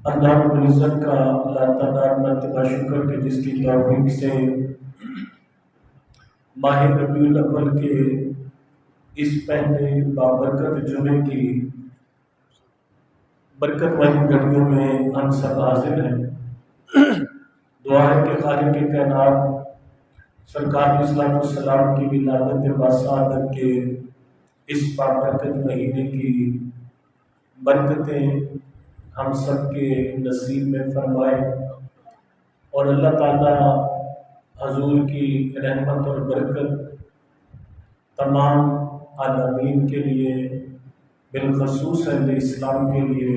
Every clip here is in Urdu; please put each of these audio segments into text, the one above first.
اللہ رب العزت کا اللہ تعالیٰ مرتبہ شکر کہ جس کی توفیق سے ماہ ربیع الاول کے اس پہلے بابرکت جمعے کی برکت والی گھڑیوں میں ہم سب حاضر ہیں۔ دعا ہے کہ خالق کائنات سرکار علیہ الصلوۃ والسلام کی ولادت باسعادت کے اس بابرکت مہینے کی برکتیں ہم سب کے نصیب میں فرمائے، اور اللہ تعالیٰ حضور کی رحمت اور برکت تمام عالمین کے لیے، بالخصوص اہل اسلام کے لیے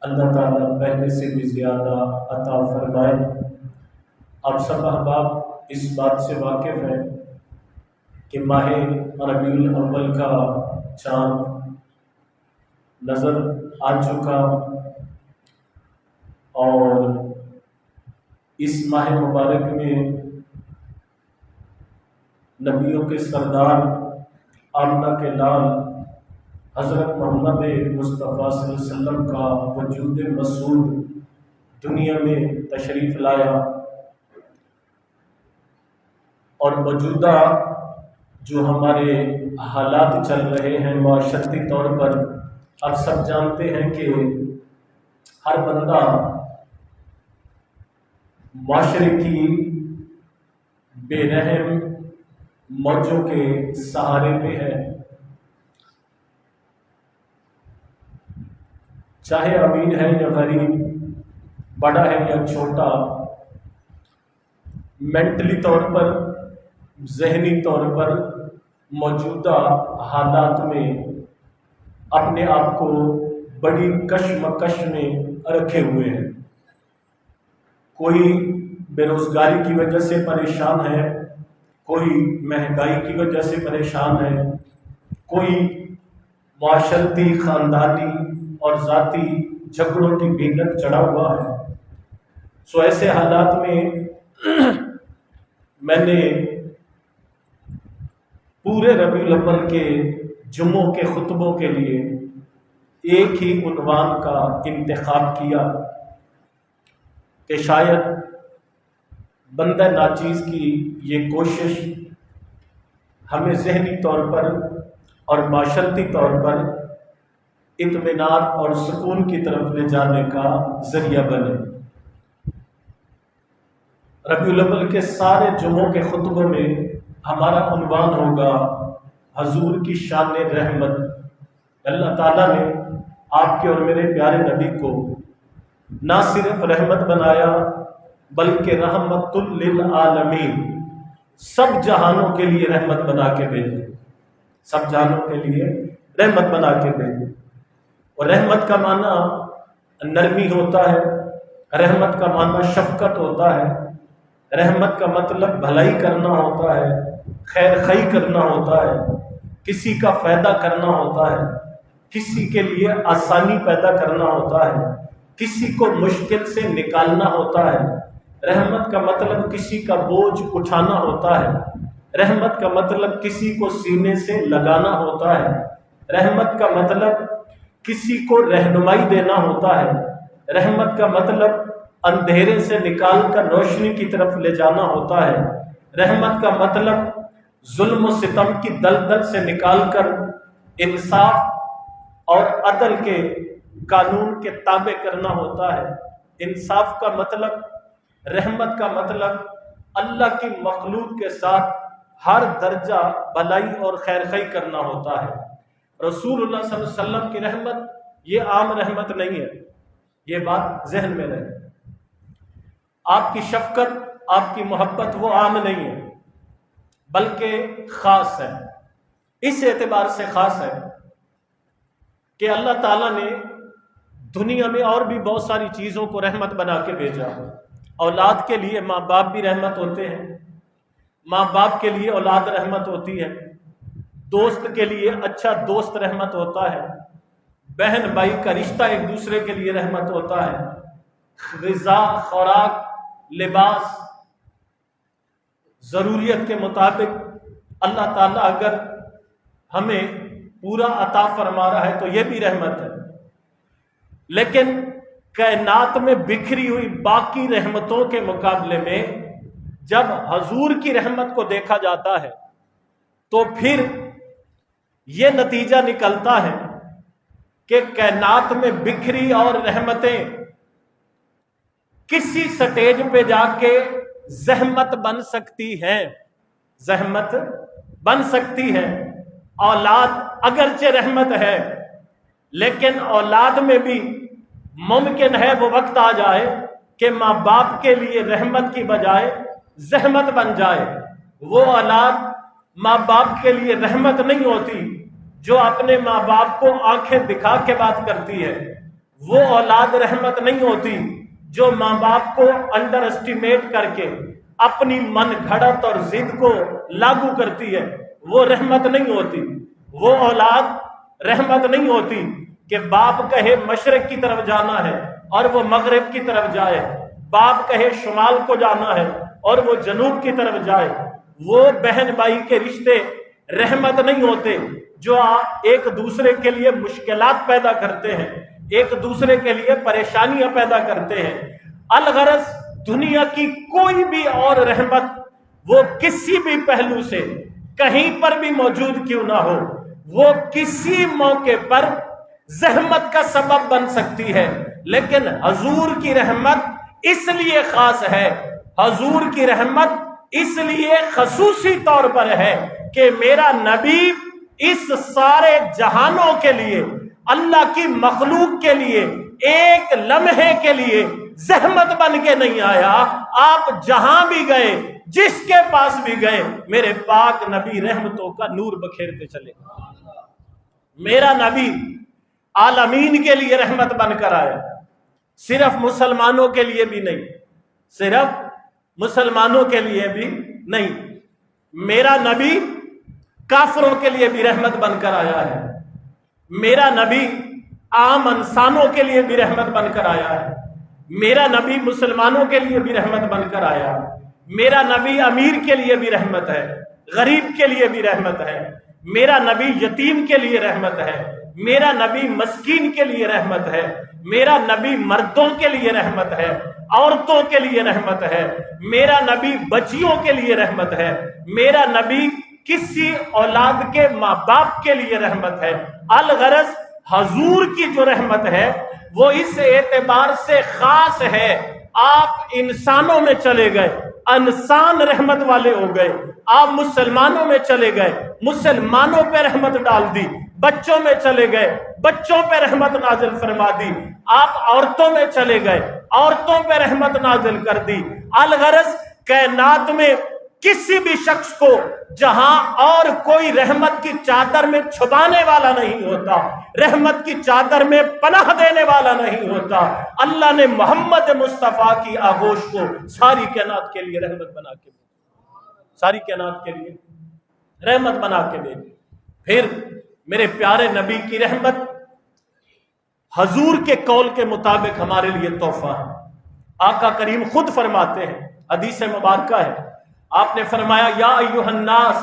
اللہ تعالیٰ پہلے سے بھی زیادہ عطا فرمائے۔ آپ سب احباب اس بات سے واقف ہیں کہ ماہ ربیع الاول کا چاند نظر آ چکا، اور اس ماہ مبارک میں نبیوں کے سردار آمنہ کے لال حضرت محمد مصطفیٰ صلی اللہ علیہ وسلم کا وجود مسعود دنیا میں تشریف لایا، اور موجودہ جو ہمارے حالات چل رہے ہیں معاشرتی طور پر، آپ سب جانتے ہیں کہ ہر بندہ معاشرے کی بے رحم موجوں کے سہارے پہ ہے، چاہے امیر ہے یا غریب، بڑا ہے یا چھوٹا، مینٹلی طور پر، ذہنی طور پر موجودہ حالات میں اپنے آپ کو بڑی کشمکش میں رکھے ہوئے ہیں۔ کوئی بے روزگاری کی وجہ سے پریشان ہے، کوئی مہنگائی کی وجہ سے پریشان ہے، کوئی معاشرتی، خاندانی اور ذاتی جھگڑوں کی بھینٹ چڑھا ہوا ہے۔ سو ایسے حالات میں نے پورے ربیع الاول کے جمعوں کے خطبوں کے لیے ایک ہی عنوان کا انتخاب کیا کہ شاید بندہ ناچیز کی یہ کوشش ہمیں ذہنی طور پر اور معاشرتی طور پر اطمینان اور سکون کی طرف لے جانے کا ذریعہ بنے۔ ربیع الاول کے سارے جمعوں کے خطبوں میں ہمارا عنوان ہوگا حضور کی شان رحمت۔ اللہ تعالیٰ نے آپ کے اور میرے پیارے نبی کو نہ صرف رحمت بنایا بلکہ رحمت للعالمین، سب جہانوں کے لیے رحمت بنا کے بھیجے، سب جہانوں کے لیے رحمت بنا کے بھیجے۔ اور رحمت کا معنی نرمی ہوتا ہے، رحمت کا معنی شفقت ہوتا ہے، رحمت کا مطلب بھلائی کرنا ہوتا ہے، خیر خواہی کرنا ہوتا ہے، کسی کا فائدہ کرنا ہوتا ہے، کسی کے لیے آسانی پیدا کرنا ہوتا ہے، کسی کو مشکل سے نکالنا ہوتا ہے۔ رحمت کا مطلب کسی کا بوجھ اٹھانا ہوتا ہے، رحمت کا مطلب کسی کو سینے سے لگانا ہوتا ہے، رحمت کا مطلب کسی کو رہنمائی دینا ہوتا ہے، رحمت کا مطلب اندھیرے سے نکال کر روشنی کی طرف لے جانا ہوتا ہے، رحمت کا مطلب ظلم و ستم کی دلدل سے نکال کر انصاف اور عدل کے قانون کے تابع کرنا ہوتا ہے۔ انصاف کا مطلب، رحمت کا مطلب اللہ کی مخلوق کے ساتھ ہر درجہ بھلائی اور خیر خواہی کرنا ہوتا ہے۔ رسول اللہ صلی اللہ علیہ وسلم کی رحمت یہ عام رحمت نہیں ہے، یہ بات ذہن میں رہے۔ آپ کی شفقت، آپ کی محبت وہ عام نہیں ہے بلکہ خاص ہے۔ اس اعتبار سے خاص ہے کہ اللہ تعالیٰ نے دنیا میں اور بھی بہت ساری چیزوں کو رحمت بنا کے بھیجا۔ اولاد کے لیے ماں باپ بھی رحمت ہوتے ہیں، ماں باپ کے لیے اولاد رحمت ہوتی ہے، دوست کے لیے اچھا دوست رحمت ہوتا ہے، بہن بھائی کا رشتہ ایک دوسرے کے لیے رحمت ہوتا ہے، غذا، خوراک، لباس، ضروریت کے مطابق اللہ تعالیٰ اگر ہمیں پورا عطا فرما رہا ہے تو یہ بھی رحمت ہے۔ لیکن کائنات میں بکھری ہوئی باقی رحمتوں کے مقابلے میں جب حضور کی رحمت کو دیکھا جاتا ہے تو پھر یہ نتیجہ نکلتا ہے کہ کائنات میں بکھری اور رحمتیں کسی سٹیج پہ جا کے زحمت بن سکتی ہیں، زحمت بن سکتی ہے۔ اولاد اگرچہ رحمت ہے، لیکن اولاد میں بھی ممکن ہے وہ وقت آ جائے کہ ماں باپ کے لیے رحمت کی بجائے زحمت بن جائے۔ وہ اولاد ماں باپ کے لیے رحمت نہیں ہوتی جو اپنے ماں باپ کو آنکھیں دکھا کے بات کرتی ہے، وہ اولاد رحمت نہیں ہوتی جو ماں باپ کو انڈر اسٹیمیٹ کر کے اپنی من گھڑت اور ضد کو لاگو کرتی ہے، وہ رحمت نہیں ہوتی۔ وہ اولاد رحمت نہیں ہوتی کہ باپ کہے مشرق کی طرف جانا ہے اور وہ مغرب کی طرف جائے، باپ کہے شمال کو جانا ہے اور وہ جنوب کی طرف جائے۔ وہ بہن بھائی کے رشتے رحمت نہیں ہوتے جو ایک دوسرے کے لیے مشکلات پیدا کرتے ہیں، ایک دوسرے کے لیے پریشانیاں پیدا کرتے ہیں۔ الغرض دنیا کی کوئی بھی اور رحمت وہ کسی بھی پہلو سے کہیں پر بھی موجود کیوں نہ ہو، وہ کسی موقع پر زحمت کا سبب بن سکتی ہے، لیکن حضور کی رحمت اس لیے خاص ہے، حضور کی رحمت اس لیے خصوصی طور پر ہے کہ میرا نبی اس سارے جہانوں کے لیے، اللہ کی مخلوق کے لیے ایک لمحے کے لیے زحمت بن کے نہیں آیا۔ آپ جہاں بھی گئے، جس کے پاس بھی گئے، میرے پاک نبی رحمتوں کا نور بکھیرتے چلے۔ میرا نبی عالمین کے لیے رحمت بن کر آیا، صرف مسلمانوں کے لیے بھی نہیں، صرف مسلمانوں کے لیے بھی نہیں، میرا نبی کافروں کے لیے بھی رحمت بن کر آیا ہے، میرا نبی عام انسانوں کے لیے بھی رحمت بن کر آیا ہے، میرا نبی مسلمانوں کے لیے بھی رحمت بن کر آیا، میرا نبی امیر کے لیے بھی رحمت ہے، غریب کے لیے بھی رحمت ہے، میرا نبی یتیم کے لیے رحمت ہے، میرا نبی مسکین کے لیے رحمت ہے، میرا نبی مردوں کے لیے رحمت ہے، عورتوں کے لیے رحمت ہے، میرا نبی بچیوں کے لیے رحمت ہے، میرا نبی کسی اولاد کے ماں باپ کے لیے رحمت ہے۔ الغرض حضور کی جو رحمت ہے وہ اس اعتبار سے خاص ہے، آپ انسانوں میں چلے گئے، انسان رحمت والے ہو گئے، آپ مسلمانوں میں چلے گئے، مسلمانوں پہ رحمت ڈال دی، بچوں میں چلے گئے، بچوں پہ رحمت نازل فرما دی، آپ عورتوں میں چلے گئے، عورتوں پہ رحمت نازل کر دی۔ الغرض کائنات میں کسی بھی شخص کو جہاں اور کوئی رحمت کی چادر میں چھپانے والا نہیں ہوتا، رحمت کی چادر میں پناہ دینے والا نہیں ہوتا، اللہ نے محمد مصطفیٰ کی آغوش کو ساری کائنات کے لیے رحمت بنا کے دے، ساری کائنات کے لیے رحمت بنا کے دے۔ پھر میرے پیارے نبی کی رحمت حضور کے قول کے مطابق ہمارے لیے تحفہ ہے۔ آقا کریم خود فرماتے ہیں، حدیث مبارکہ ہے، آپ نے فرمایا یا ایھا الناس،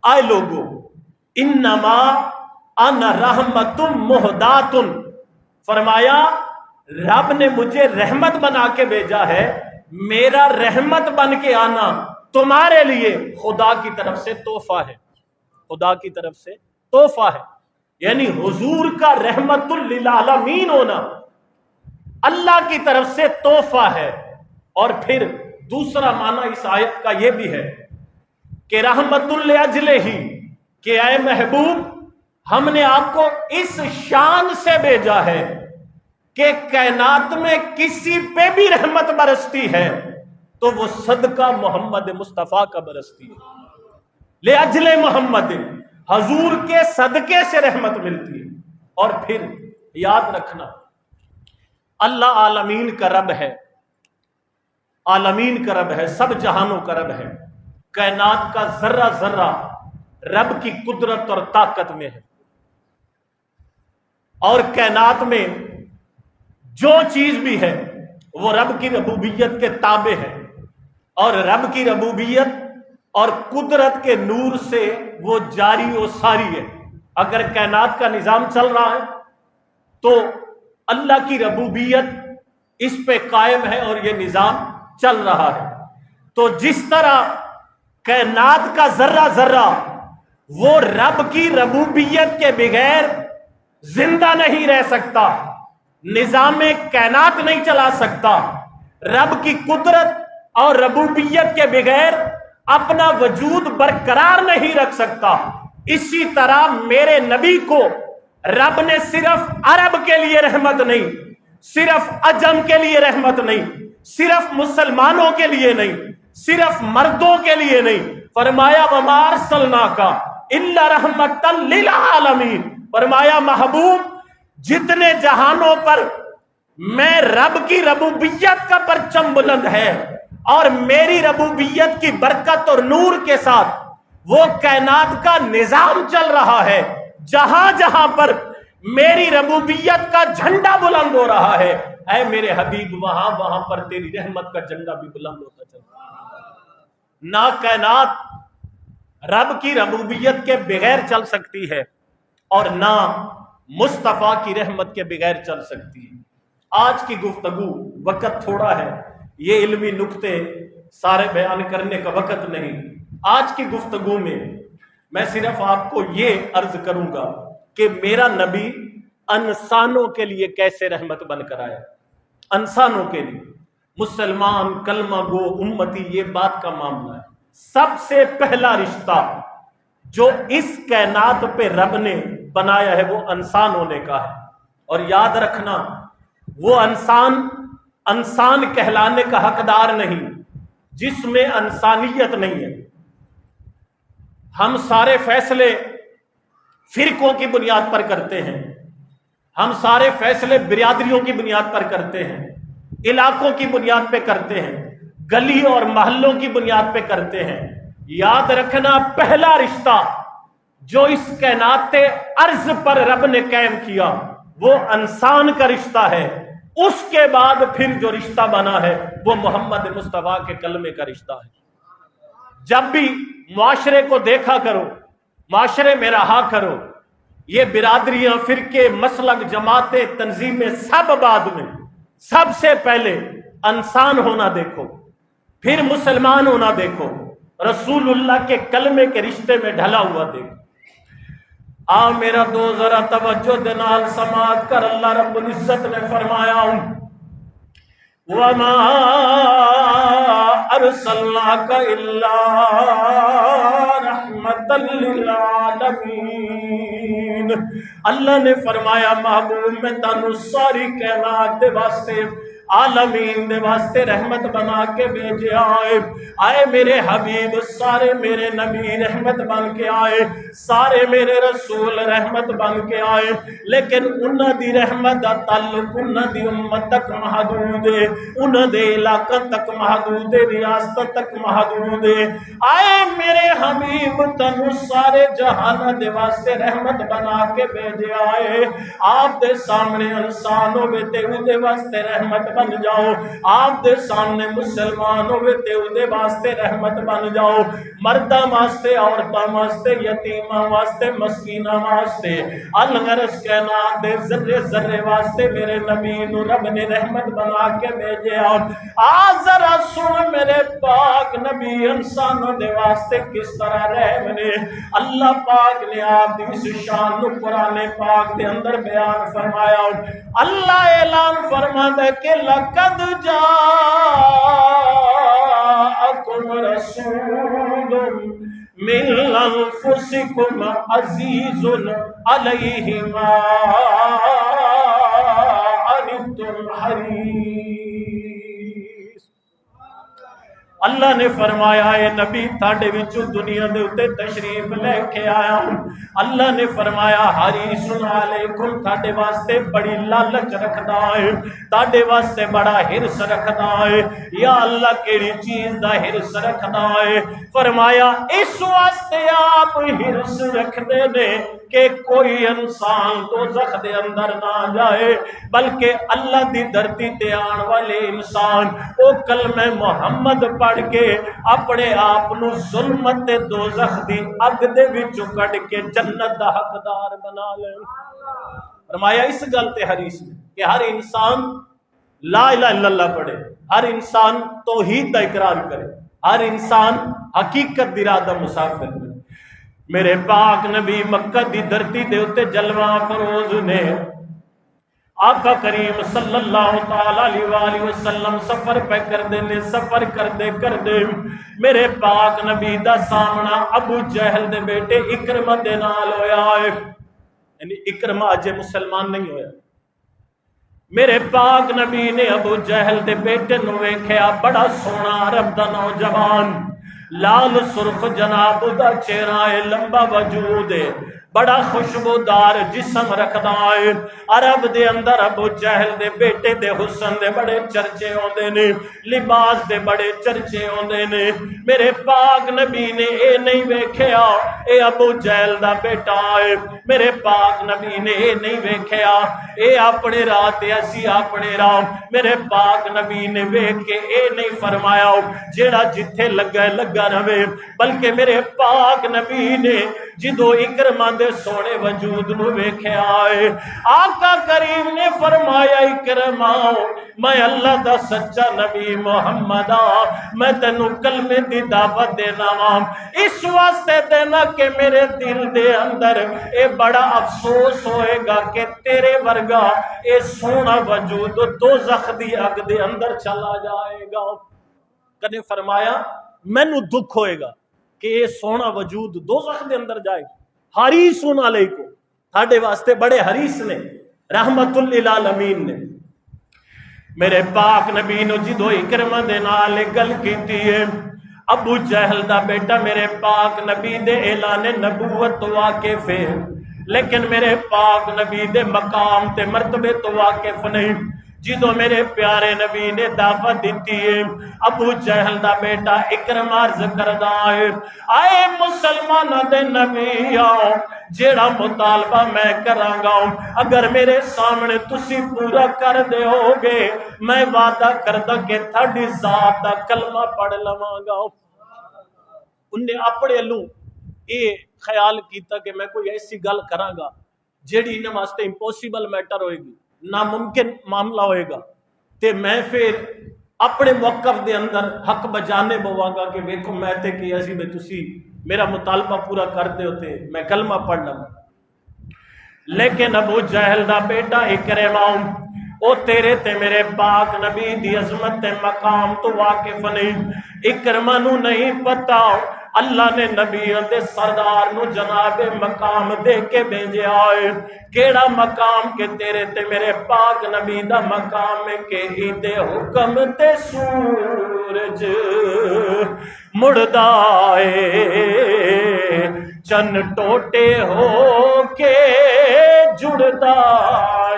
آئے لوگو، انما انا رحمت مہدات، فرمایا رب نے مجھے رحمت بنا کے بھیجا ہے، میرا رحمت بن کے آنا تمہارے لیے خدا کی طرف سے تحفہ ہے، خدا کی طرف سے تحفہ ہے۔ یعنی حضور کا رحمت للعالمین ہونا اللہ کی طرف سے تحفہ ہے۔ اور پھر دوسرا معنی اس آیت کا یہ بھی ہے کہ رحمت لاجلہ ہی، کہ اے محبوب ہم نے آپ کو اس شان سے بھیجا ہے کہ کائنات میں کسی پہ بھی رحمت برستی ہے تو وہ صدقہ محمد مصطفیٰ کا برستی ہے، لاجل محمد، حضور کے صدقے سے رحمت ملتی ہے۔ اور پھر یاد رکھنا اللہ عالمین کا رب ہے، عالمین کا رب ہے، سب جہانوں کا رب ہے، کائنات کا ذرہ ذرہ رب کی قدرت اور طاقت میں ہے، اور کائنات میں جو چیز بھی ہے وہ رب کی ربوبیت کے تابع ہے، اور رب کی ربوبیت اور قدرت کے نور سے وہ جاری و ساری ہے۔ اگر کائنات کا نظام چل رہا ہے تو اللہ کی ربوبیت اس پہ قائم ہے اور یہ نظام چل رہا ہے۔ تو جس طرح کائنات کا ذرہ ذرہ وہ رب کی ربوبیت کے بغیر زندہ نہیں رہ سکتا، نظام کائنات نہیں چلا سکتا، رب کی قدرت اور ربوبیت کے بغیر اپنا وجود برقرار نہیں رکھ سکتا، اسی طرح میرے نبی کو رب نے صرف عرب کے لیے رحمت نہیں، صرف عجم کے لیے رحمت نہیں، صرف مسلمانوں کے لیے نہیں، صرف مردوں کے لیے نہیں، فرمایا وما ارسلناک الا رحمتا للعالمین، فرمایا محبوب جتنے جہانوں پر میں رب کی ربوبیت کا پرچم بلند ہے اور میری ربوبیت کی برکت اور نور کے ساتھ وہ کائنات کا نظام چل رہا ہے، جہاں جہاں پر میری ربوبیت کا جھنڈا بلند ہو رہا ہے، اے میرے حبیب وہاں وہاں پر تیری رحمت کا جھنڈا بھی بلند ہوتا چل رہا ہے۔ نہ کائنات رب کی ربوبیت کے بغیر چل سکتی ہے اور نہ مصطفیٰ کی رحمت کے بغیر چل سکتی ہے۔ آج کی گفتگو، وقت تھوڑا ہے، یہ علمی نکتے سارے بیان کرنے کا وقت نہیں، آج کی گفتگو میں صرف آپ کو یہ عرض کروں گا کہ میرا نبی انسانوں کے لیے کیسے رحمت بن کر آیا، انسانوں کے لیے، مسلمان کلمہ گو امتی یہ بات کا معاملہ ہے۔ سب سے پہلا رشتہ جو اس کائنات پہ رب نے بنایا ہے وہ انسان ہونے کا ہے، اور یاد رکھنا وہ انسان کہلانے کا حقدار نہیں جس میں انسانیت نہیں ہے۔ ہم سارے فیصلے فرقوں کی بنیاد پر کرتے ہیں، ہم سارے فیصلے برادریوں کی بنیاد پر کرتے ہیں، علاقوں کی بنیاد پہ کرتے ہیں، گلی اور محلوں کی بنیاد پہ کرتے ہیں۔ یاد رکھنا پہلا رشتہ جو اس کائنات ارض پر رب نے قائم کیا وہ انسان کا رشتہ ہے، اس کے بعد پھر جو رشتہ بنا ہے وہ محمد مصطفیٰ کے کلمے کا رشتہ ہے۔ جب بھی معاشرے کو دیکھا کرو، معاشرے میں رہا کرو، یہ برادریاں، فرقے، مسلک، جماعتیں، تنظیمیں سب بعد میں، سب سے پہلے انسان ہونا دیکھو، پھر مسلمان ہونا دیکھو، رسول اللہ کے کلمے کے رشتے میں ڈھلا ہوا دیکھو۔ میرا دو ذرا توجہ دنال سماعت کر، اللہ رب العزت نے فرمایا وَمَا أَرْسَلْنَاكَ إِلَّا رَحْمَةً لِلْعَالَمِينَ، اللہ نے فرمایا محبوب میں تانوں ساری کائنات دے واسطے، عالمین دے واسطے رحمت بنا کے بھیجے آئے میرے حبیب، سارے میرے نبی رحمت بن کے آئے، سارے میرے رسول رحمت بن کے آئے، لیکن انہاں دی رحمت دا تعلق انہاں دی امت تک محدود ہے، انہاں دے علاقہ تک محدود ہے، ریاست تک محدود ہے۔ آئے میرے حبیب تنو سارے جہان دے واسطے رحمت بنا کے بھیجے آئے، آپ دے سامنے انسان ہوئے تے دے واسطے رحمت بن جاؤ، آپ دے سامنے مسلمان ہوئے تے دے واسطے رحمت بن جاؤ، مرداں واسطے، عورتاں واسطے، یتیماں واسطے، مسکیناں واسطے، الغرض کائنات دے ذرے ذرے واسطے میرے نبی نو رب نے رحمت بنا کے بھیجے ذرا سن میرے پاک نبی انسانوں دے واسطے کس طرح رحم نے اللہ پاک نے آپ دی اس شان نو قرآن پاک دے اندر بیان فرمایا۔ اللہ اعلان فرماتا ہے کہ لقد جاءکم رسول من انفسکم عزیز علیہ ما عنتم حریص۔ اللہ نے فرمایا اے نبی تھاڑے وچوں دنیا دے اتے تشریف لے کے آیا ہوں، اللہ نے فرمایا حریص علیکم، تھاڑے واسطے بڑی لالچ رکھدا ہے، تھاڑے واسطے بڑا حرص رکھدا ہے۔ یا اللہ کیڑی چیز دا حرص رکھدا ہے؟ فرمایا اس واسطے آپ حرص رکھدے نے کہ کوئی انسان دوزخ دے اندر نہ جائے، بلکہ اللہ دی دھرتی تے آن والے انسان او کلمہ محمد پڑھ کے اپنے آپ نو ظلمت دوزخ دی اگ دے وچوں کڈ کے جنت دا حقدار بنا لے۔ فرمایا اس گل تے حدیث میں کہ ہر انسان لا الہ الا اللہ پڑھے، ہر انسان توحید کا اقرار کرے، ہر انسان حقیقت دی راہ دا مسافر ہے۔ میرے پاک نبی مکہ دی دھرتی دے اتے جلوہ فروز نے، آقا کریم صلی اللہ تعالی علیہ وآلہ وسلم سفر پہ کر دے نے، سفر کر دے میرے پاک نبی دا سامنا ابو جہل دے بیٹے اکرمہ دے نال ہویا ہے، یعنی اکرمہ اجے مسلمان نہیں ہویا۔ میرے پاک نبی نے ابو جہل دے بیٹے نو ویکھیا، بڑا سونا عرب دا نوجوان، لال سرخ جناب دا چہرہ ہے، لمبا وجود ہے، بڑا خوشبودار جسم رکھدا ہے۔ عرب دے اندر ابو جہل دے بیٹے دے حسن دے بڑے چرچے ہوندے نے، لباس دے بڑے چرچے ہوندے نے۔ میرے پاک نبی نے اے نہیں ویکھیا اے ابو جہل دا بیٹا ہے، میرے پاک نبی نے اے نہیں ویکھیا اے اپنے راہ تے اسی اپنے راہ۔ میرے پاک نبی نے ویکھ کے اے نہیں فرمایا جیڑا جتھے لگا لگا رہے، بلکہ میرے پاک نبی نے جدو اکرمہ دے سونے وجود نو ویکھیا ہے، آقا کریم نے فرمایا اکرمہ میں اللہ دا سچا نبی محمد میں تینو کلمے دی دعوت دینا وا، اس واسطے دینا کہ میرے دل دے اندر اے بڑا افسوس ہوئے گا کہ تیرے ورگا اے سونا وجود دوزخ دی اگ دے اندر چلا جائے گا۔ کنے فرمایا مینوں دکھ ہوئے گا کہ یہ سونا وجود دوزخ دے اندر جائے گا۔ حریصن علیکم، تھاڑے واسطے بڑے حریص نے، رحمت للعالمین نے۔ میرے پاک نبی نو جدو اکرمہ دے نال گل کیتی ہے، ابو جہل دا بیٹا میرے پاک نبی دے اعلان نبوت تو واقف ہے، لیکن میرے پاک نبی دے مقام تے مرتبے تو واقف نہیں۔ جدو میرے پیارے نبی نے دعوت دیتی ہے، ابو جہل دا بیٹا اکرمہ عرض کردا ہے، آئے مسلمانہ دے نبی آؤ، جیڑا مطالبہ میں کراں گا اگر میرے سامنے تسی پورا کر دے ہوگے، میں وعدہ کردا کہ تھاڑی ذات دا کلمہ پڑھ لواں گا۔ انہیں اپنے لوں یہ خیال کیتا کہ میں کوئی ایسی گل کراں گا جیڑی انہاں واسطے امپوسیبل میٹر ہوئے گی، ناممکن معاملہ ہوئے گا، تے میں پھر اپنے موقف دے اندر حق بجانے بواں گا کہ ویکھو میں تے کیا سی میں تسی میرا مطالبہ پورا کر دے ہوتے میں کلمہ پڑھ لوں۔ لیکن ابو جہل دا بیٹا اکرمہ او تیرے تے میرے پاک نبی دی عظمت تے مقام تو واقف نہیں۔ اکرمہ نو نہیں پتا اللہ نے نبیوں دے سردار نو جناب مقام دے کے بھیجے آئے، کیڑا مقام کہ تیرے تے میرے پاک نبی دا مقام ہے کہ دے حکم تے سورج مڑدا ہے، چن ٹوٹے ہو کے جڑدا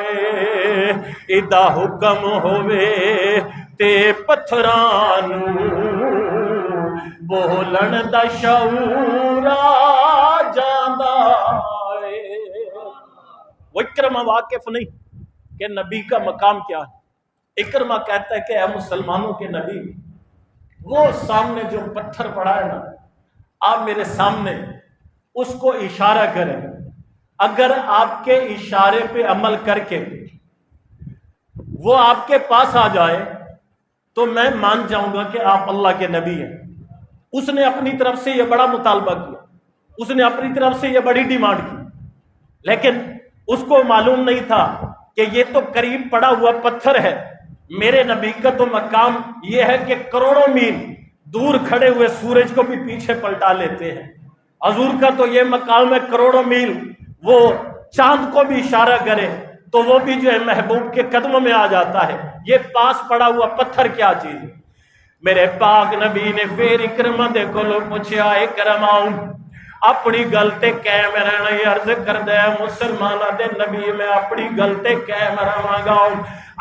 ہے، ادا حکم ہوئے تے پتھران بولن دا شعور آ جاندا ہے۔ وہ اکرمہ واقف نہیں کہ نبی کا مقام کیا ہے۔ اکرمہ کہتا ہے کہ اے مسلمانوں کے نبی، وہ سامنے جو پتھر پڑا ہے نا، آپ میرے سامنے اس کو اشارہ کریں، اگر آپ کے اشارے پہ عمل کر کے وہ آپ کے پاس آ جائے تو میں مان جاؤں گا کہ آپ اللہ کے نبی ہیں۔ اس نے اپنی طرف سے یہ بڑا مطالبہ کیا، اس نے اپنی طرف سے یہ بڑی ڈیمانڈ کی، لیکن اس کو معلوم نہیں تھا کہ یہ تو قریب پڑا ہوا پتھر ہے، میرے نبی کا تو مقام یہ ہے کہ کروڑوں میل دور کھڑے ہوئے سورج کو بھی پیچھے پلٹا لیتے ہیں۔ حضور کا تو یہ مقام ہے کروڑوں میل، وہ چاند کو بھی اشارہ کرے تو وہ بھی جو ہے محبوب کے قدموں میں آ جاتا ہے، یہ پاس پڑا ہوا پتھر کیا چیز ہے۔ میرے پاک نبی نے پھر اکرمہ دے کولوں پوچھیا، اکرمہ اپنی گل تے قائم رہنا، عرض کردے مسلماناں دے نبی میں اپنی گل تے قائم رہواں گا،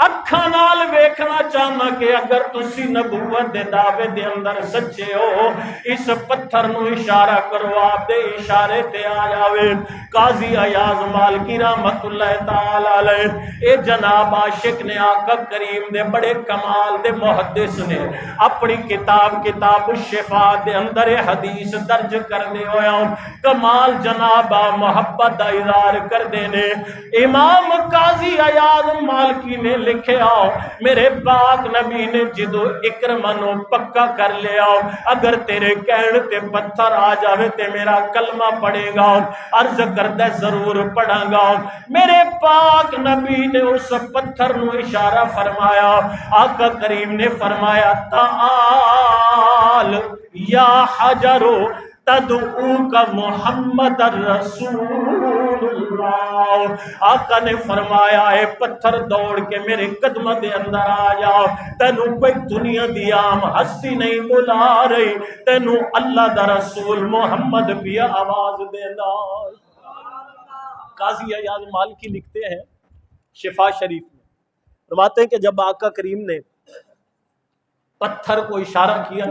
اکھاں نال ویکھنا چاہنا کہ اگر تسی نبوت دے دعوے دے اندر سچے ہو، اس پتھر نو اشارہ کرو، آپ دے اشارے تے آ جاوے۔ قاضی ایاز مالکی رحمت اللہ تعالی علیہ، اے جناب عاشق نے آقا کریم دے بڑے کمال دے محدث نے اپنی کتاب الشفاء دے اندر حدیث درج کرنے ہویا کمال جناب محبت دا اظہار کر دینے۔ امام قاضی ایاز مالکی نے لکھے آؤ میرے پاک نبی نے جدو اکرمہ نو پکا کر لیا اگر تیرے کہنے تے پتھر آ جاوے تے میرا کلمہ پڑھے گا عرض کردہ ضرور پڑھا گا میرے پاک نبی نے اس پتھر نو اشارہ فرمایا آقا کریم نے فرمایا تعال یا حجرو تدعوک محمد الرسول اللہ آقا نے فرمایا اے پتھر دوڑ کے میرے قدمہ دے اندر آ جاؤ تینوں کوئی دنیا دی عام ہستی نہیں بلا رہی تینوں اللہ دا رسول محمد بھی آواز دینا قاضی عیاض مالکی لکھتے ہیں شفا شریف میں فرماتے ہیں کہ جب آقا کریم نے پتھر کو اشارہ کیا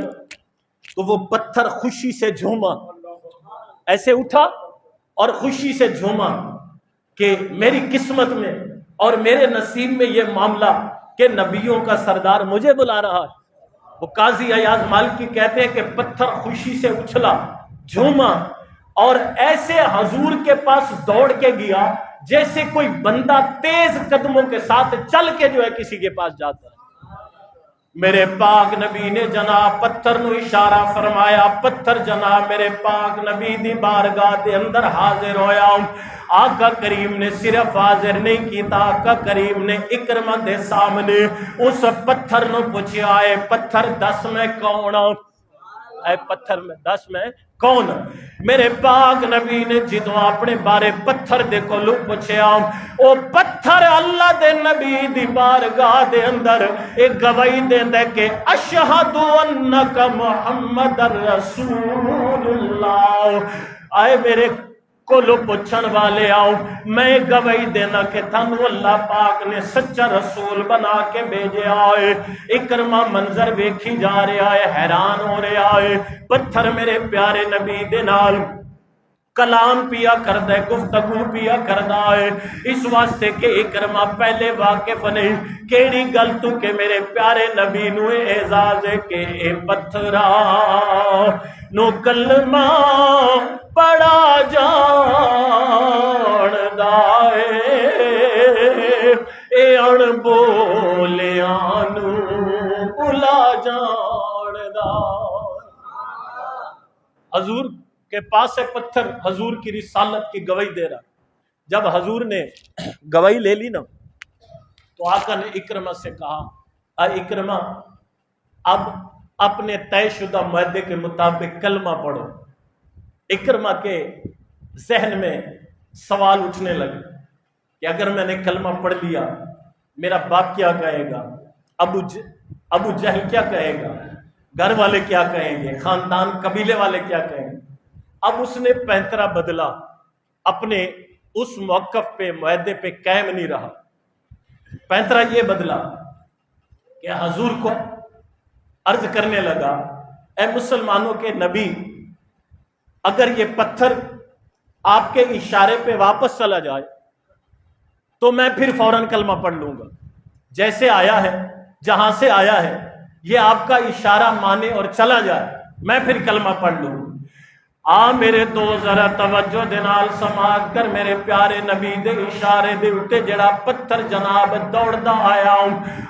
تو وہ پتھر خوشی سے جھوما ایسے اٹھا اور خوشی سے جھوما کہ میری قسمت میں اور میرے نصیب میں یہ معاملہ کہ نبیوں کا سردار مجھے بلا رہا ہے وہ قاضی عیاض مالکی کہتے ہیں کہ پتھر خوشی سے اچھلا جھوما اور ایسے حضور کے پاس دوڑ کے گیا جیسے کوئی بندہ تیز قدموں کے ساتھ چل کے جو ہے کسی کے پاس جاتا ہے میرے پاک نبی نے جناب پتھر نو اشارہ فرمایا پتھر جناب میرے پاک نبی دی بارگاہ دے اندر حاضر ہویا آقا کریم نے صرف حاضر نہیں کیتا آقا کریم نے اکرمہ دے سامنے اس پتھر نو پوچھا اے پتھر دس میں کون اے پتھر میں دس میں کون میرے پاک نبی نے جدو اپنے بارے پتھر دے کو لو پوچھیا او پتھر اللہ دے نبی دی بارگاہ دے اندر ایک گواہی دیندا کہ اشہد انک محمد الرسول اللہ آئے میرے کو لو پوچھن والے آؤ میں گواہی دینا کہ تھانو اللہ پاک نے سچا رسول بنا کے بھیجے آئے اکرمہ منظر ویکھی جا رہا ہے حیران ہو رہا ہے پتھر میرے پیارے نبی دے نال کلام پیا کردہ گفتگو پیا کردہ ہے اس واسطے کہ اکرمہ پہلے واقف نہیں کیڑی گل تو کہ میرے پیارے نبی نو اعزاز ہے کہ اے پتھرا نو کلمہ پڑا جان دائے اے اڑ بولیانو بلا جان دائے حضور کے پاس ہے پتھر حضور کی رسالت کی گواہی دے رہا جب حضور نے گواہی لے لی نا تو آقا نے اکرمہ سے کہا اے اکرمہ اب اپنے طے شدہ معاہدے کے مطابق کلمہ پڑھو اکرمہ کے ذہن میں سوال اٹھنے لگے کہ اگر میں نے کلمہ پڑھ لیا میرا باپ کیا کہے گا ابو جہل کیا کہے گا گھر والے کیا کہیں گے خاندان قبیلے والے کیا کہیں گے اب اس نے پینترا بدلا اپنے اس موقف پہ معاہدے پہ قائم نہیں رہا پینترا یہ بدلا کہ حضور کو عرض کرنے لگا اے مسلمانوں کے نبی اگر یہ پتھر آپ کے اشارے پہ واپس چلا جائے تو میں پھر فوراً کلمہ پڑھ لوں گا جیسے آیا ہے جہاں سے آیا ہے یہ آپ کا اشارہ مانے اور چلا جائے میں پھر کلمہ پڑھ لوں میرے دو ذرا توجہ دے نال سماعت کر میرے پیارے نبی دے اشارے دے اٹھے جڑا پتھر جناب دوڑدا آیا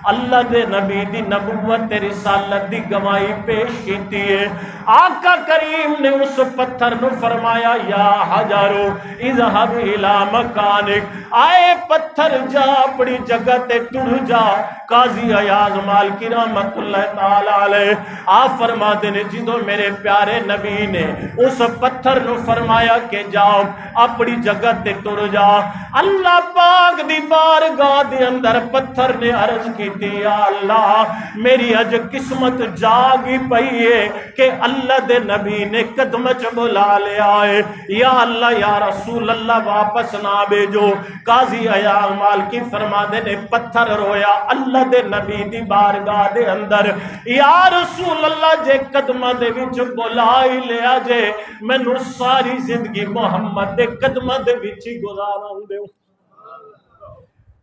اللہ دے نبی دی نبوت تے رسالت دی گواہی پیش کیتی ہے آقا کریم نے اس پتھر نو فرمایا یا حجرو اذهب الى مکانک آئے پتھر جا اپنی جگہ تے ٹر جا قاضی عیاض مالکی رحمت اللہ تعالی علیہ آپ فرما دے نے جدوں میرے پیارے نبی نے اس پتھر نو فرمایا کہ جاؤ اپنی جگہ تے ٹر جا اللہ پاک دی بارگاہ دے اندر پتھر نے عرض کی یا اللہ میری اج قسمت جاگی پئی ہے کہ اللہ دے نبی نے قدم چ بلا لیا ہے یا اللہ یا رسول اللہ واپس نہ بھیجو قاضی عیاض مالکی فرما دے نے پتھر رویا اللہ دے نبی دی بارگاہ دے اندر یا رسول اللہ جے قدم دے وچ بلا ہی لیا جے مینوں ساری زندگی محمد دے قدماں دے وچ ہی گزارن دیو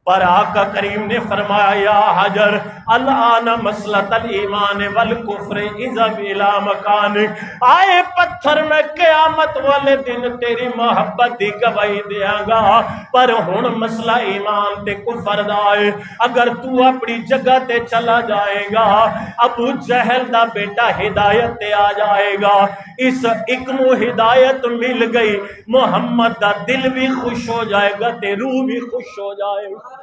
پر آقا کریم نے فرمایا یا حجر الان مسلط الایمان والکفر اذا الى مکانک آئے پتھر میں قیامت والے دن تیری محبت دی گواہی دیاں گا، پر ہن مسئلہ ایمان تے کفر دا ہے۔ اگر تو اپنی جگہ تے چلا جائے گا، ابو جہل دا بیٹا ہدایت تے آ جائے گا، اس ایک نو ہدایت مل گئی، محمد دا دل بھی خوش ہو جائے گا تے روح بھی خوش ہو جائے گا۔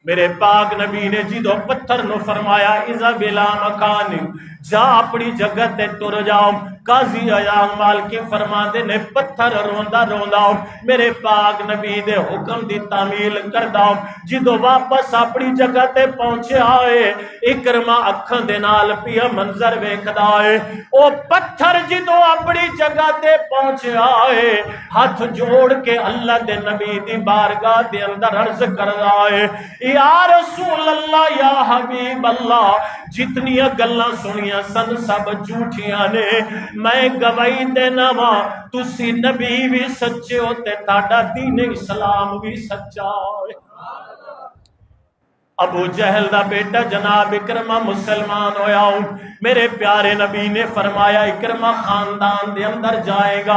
میرے پاک نبی نے جدو پتھر نو فرمایا اذا بلا مکان، جا اپنی جگہ تے تر جاؤ، قاضی عیاض مالکی فرماندے نے پتھر روندا روندا میرے پاک نبی دے حکم دی تعمیل کردا، جدو واپس اپنی جگہ تے پہنچیا ہے اکرما اکھاں دے نال پیا منظر ویکھدا ہے، او پتھر جدو اپنی جگہ تے پہنچیا ہے ہاتھ جوڑ کے اللہ دے نبی دی بارگاہ دے اندر عرض کردا ہے یا رسول اللہ یا حبیب اللہ، جتنی گلاں سنیاں سن سب جھوٹیاں نے، میں گواہی دینا وا تسی نبی بھی سچے ہو تے تہاڈا دین اسلام بھی سچا ہے۔ ابو جہل دا بیٹا جناب اکرمہ مسلمان ہویا ہوں، میرے پیارے نبی نے فرمایا اکرمہ خاندان دے اندر جائے گا،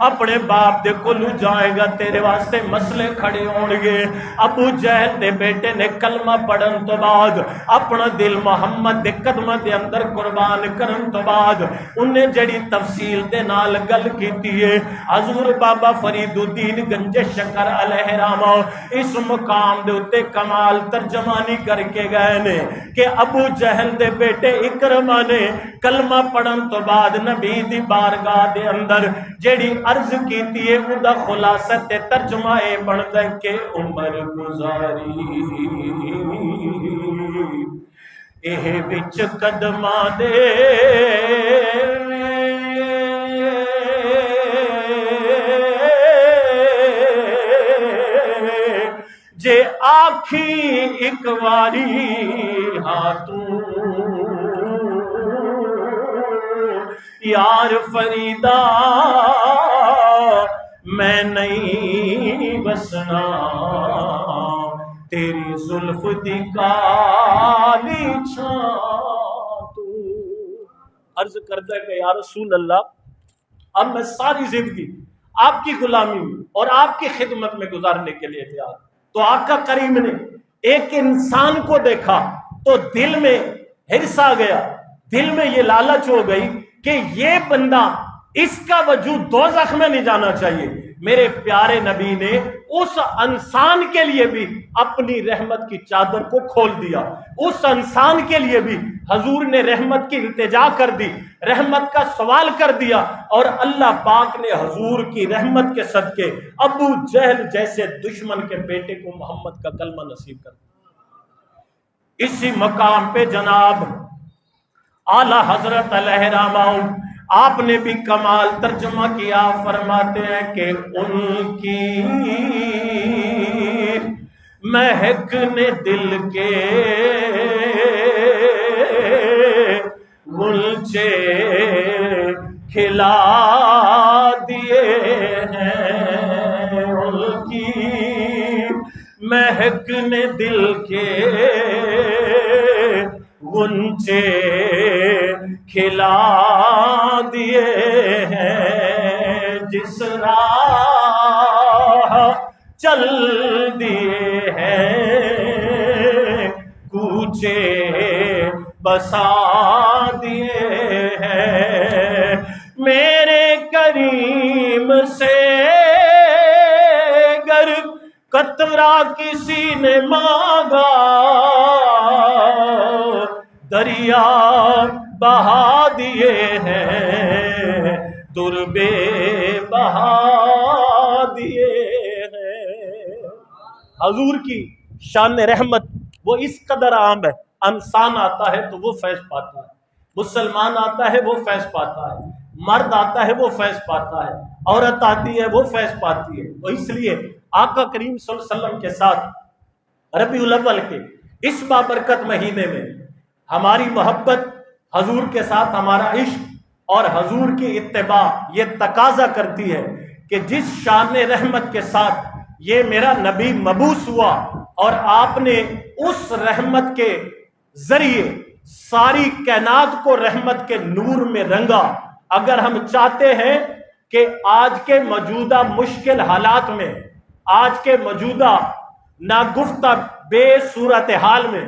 اپنے باپ دے کولو جائے گا، تیرے واسطے مسئلے کھڑے ہون گے۔ ابو جہل دے بیٹے نے کلمہ پڑھن تو بعد اپنا دل محمد دے قدمہ دے اندر قربان کرن تو بعد انہیں جڑی تفصیل دے نال گل کیتی ہے حضور بابا فرید الدین گنج شکر علیہ رحمہ اس مقام دے اتے کمال ترجمہ کر کے گئے نے کہ ابو جہل دے بیٹے اکرمہ نے کلمہ پڑھن تو بعد نبی دی بارگاہ دے اندر جیڑی عرض کیتی ہے اُدا خلاصہ تے ترجمہ اے بندا کہ عمر گزاری اے وچ قدماں دے جے آکھی ایک واری ہاتھوں یار فریدہ میں نہیں بسنا تیری زلف دی کالی چھاں تو۔ عرض کرتا ہے کہ یا رسول اللہ اب میں ساری زندگی آپ کی غلامی اور آپ کی خدمت میں گزارنے کے لیے تیار۔ تو آقا کریم نے ایک انسان کو دیکھا تو دل میں حرص آ گیا، دل میں یہ لالچ ہو گئی کہ یہ بندہ اس کا وجود دوزخ میں نہیں جانا چاہیے۔ میرے پیارے نبی نے اس انسان کے لیے بھی اپنی رحمت کی چادر کو کھول دیا، اس انسان کے لیے بھی حضور نے رحمت کی التجا کر دی، رحمت کا سوال کر دیا، اور اللہ پاک نے حضور کی رحمت کے صدقے ابو جہل جیسے دشمن کے بیٹے کو محمد کا کلمہ نصیب کر دیا۔ اسی مقام پہ جناب اعلی حضرت علیہ رحمہ آپ نے بھی کمال ترجمہ کیا، فرماتے ہیں کہ ان کی مہک نے دل کے غنچے کھلا دیے ہیں، ان کی مہک نے دل کے غنچے کھلا دیے ہیں، جس راہ چل دیے ہیں کوچے بسا دیے ہیں، میرے کریم سے گر قطرہ کسی نے مانگا دریا بہا دیے ہیں، دربے بہا دیے ہیں۔ حضور کی شان رحمت وہ اس قدر عام ہے، انسان آتا ہے تو وہ فیض پاتا ہے، مسلمان آتا ہے وہ فیض پاتا ہے، مرد آتا ہے وہ فیض پاتا ہے، عورت آتی ہے وہ فیض پاتی ہے۔ تو اس لیے آقا کریم صلی اللہ علیہ وسلم کے ساتھ ربیع الاول کے اس بابرکت مہینے میں ہماری محبت، حضور کے ساتھ ہمارا عشق اور حضور کی اتباع یہ تقاضا کرتی ہے کہ جس شان رحمت کے ساتھ یہ میرا نبی مبعوث ہوا اور آپ نے اس رحمت کے ذریعے ساری کائنات کو رحمت کے نور میں رنگا، اگر ہم چاہتے ہیں کہ آج کے موجودہ مشکل حالات میں، آج کے موجودہ ناگفتہ بے صورتحال میں،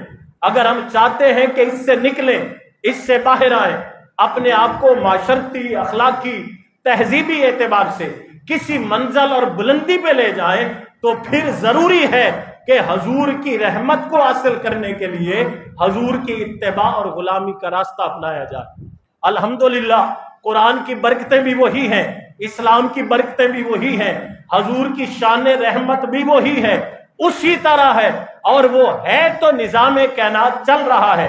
اگر ہم چاہتے ہیں کہ اس سے نکلیں، اس سے باہر آئیں، اپنے آپ کو معاشرتی، اخلاقی، تہذیبی اعتبار سے کسی منزل اور بلندی پہ لے جائیں، تو پھر ضروری ہے کہ حضور کی رحمت کو حاصل کرنے کے لیے حضور کی اتباع اور غلامی کا راستہ اپنایا جائے۔ الحمدللہ قرآن کی برکتیں بھی وہی ہیں، اسلام کی برکتیں بھی وہی ہیں، حضور کی شان رحمت بھی وہی ہے، اسی طرح ہے، اور وہ ہے تو نظام کائنات چل رہا ہے۔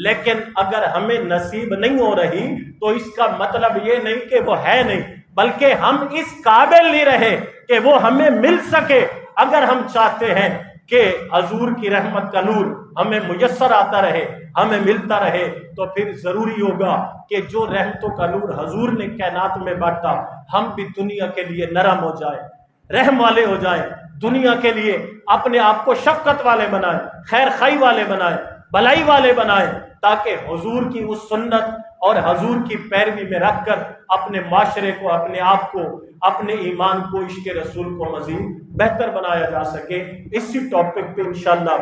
لیکن اگر ہمیں نصیب نہیں ہو رہی تو اس کا مطلب یہ نہیں کہ وہ ہے نہیں، بلکہ ہم اس قابل نہیں رہے کہ وہ ہمیں مل سکے۔ اگر ہم چاہتے ہیں کہ حضور کی رحمت کا نور ہمیں میسر آتا رہے، ہمیں ملتا رہے، تو پھر ضروری ہوگا کہ جو رحمتوں کا نور حضور نے کائنات میں بانٹا، ہم بھی دنیا کے لیے نرم ہو جائیں، رحم والے ہو جائیں، دنیا کے لیے اپنے آپ کو شفقت والے بنائیں، خیر خواہی والے بنائیں، بھلائی والے بنائیں، تاکہ حضور کی اس سنت اور حضور کی پیروی میں رکھ کر اپنے معاشرے کو، اپنے آپ کو، اپنے ایمان کو، عشق رسول کو مزید بہتر بنایا جا سکے۔ اسی ٹاپک پہ انشاءاللہ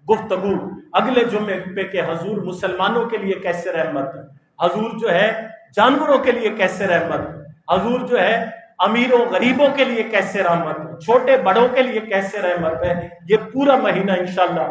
گفتگو اگلے جمعے پہ کہ حضور مسلمانوں کے لیے کیسے رحمت ہے، حضور جو ہے جانوروں کے لیے کیسے رحمت ہے، حضور جو ہے امیروں غریبوں کے لیے کیسے رحمت ہے، چھوٹے بڑوں کے لیے کیسے رحمت ہے، یہ پورا مہینہ انشاءاللہ